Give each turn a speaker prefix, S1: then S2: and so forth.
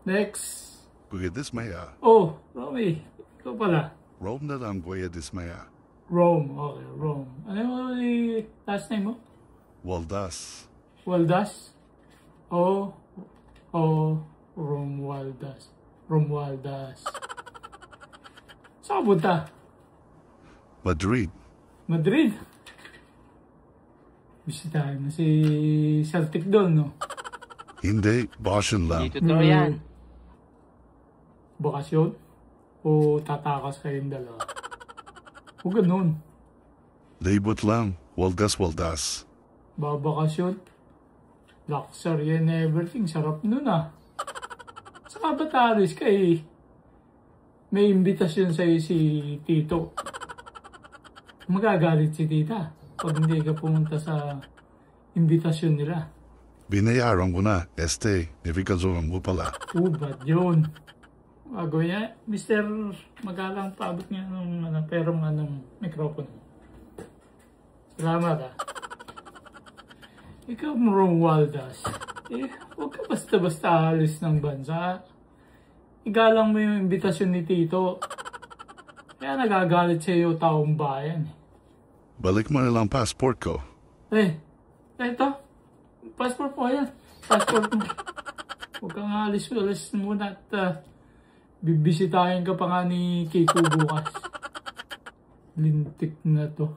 S1: Next.
S2: Kuya Dismaya.
S1: Oh, Romy. Ikaw pala.
S2: Rome na lang Kuya Dismaya.
S1: Rome. Okay, Rome. Ano yung last name mo?
S2: Waldas.
S1: Waldas? Oh, Romualdas. Romualdas. Saan ka punta?
S2: Madrid.
S1: Madrid? Bisitahin mo si Celtic doon, no?
S2: Hindi, Boston lang.
S3: Dito to yan.
S1: Bakasyon? O tatakas kayong dalawa? O ganun.
S2: Libot lang. Waldas.
S1: Babakasyon? Luxury and everything. Sarap nun ah. Saka ba't alis ka eh? May imbitasyon sa'yo si Tito. Magagalit si Tita pag hindi ka pumunta sa imbitasyon nila.
S2: Binayaran ko na. Nifikazuran mo pala.
S1: Ba't yun? Bago niya, Mr. Magalang paabot niya ng perong mikropono. Salamat ah. Ikaw Romualdas. Huwag ka basta-basta alis ng bansa. Igalang mo yung imbitasyon ni Tito. Kaya nagagalit sa iyo taong bayan.
S2: Balik mo na lang passport ko.
S1: Ito. Passport po yan. Passport mo. Huwag kang alis muna at bibisitahin ka pa nga ni Kiko bukas. Lintik na to.